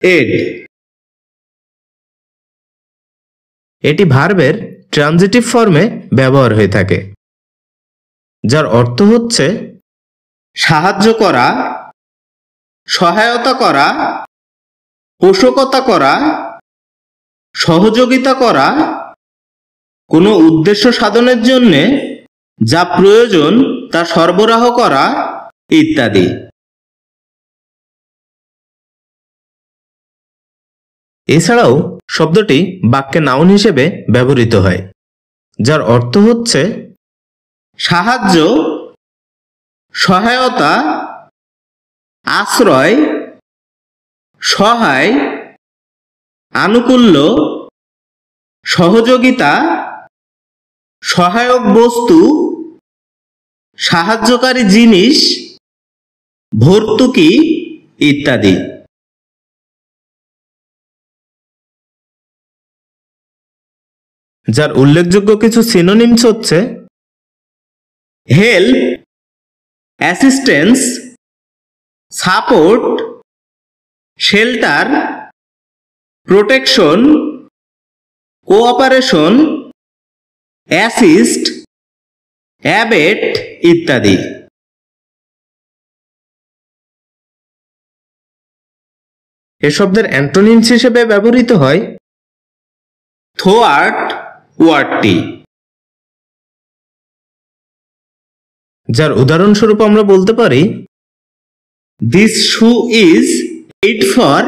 aid। এটি ভার্বের ট্রানজিটিভ ফর্মে ব্যবহার হয়ে থাকে, যার অর্থ হচ্ছে সাহায্য করা, সহায়তা করা, পোষকতা করা, সহযোগিতা করা, কোনো উদ্দেশ্য সাধনের জন্য যা প্রয়োজন তা সরবরাহ করা ইত্যাদি। এছাড়াও শব্দটি বাক্যে নাউন হিসেবে ব্যবহৃত হয়, যার অর্থ হচ্ছে সাহায্য, সহায়তা, আশ্রয়, সহায়, আনুকূল্য, সহযোগিতা, সহায়ক বস্তু, সাহায্যকারী জিনিস, ভর্তুকি ইত্যাদি। যার উল্লেখযোগ্য কিছু সিনোনিমস হচ্ছে help, assistance, support, shelter, protection, cooperation, assist, abet ইত্যাদি। এ শব্দের অ্যান্টোনিমস হিসেবে ব্যবহৃত হয় থোয়ার্ট ওয়ার্ডটি, যার উদাহরণস্বরূপ আমরা বলতে পারি this shoe is made for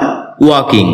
walking.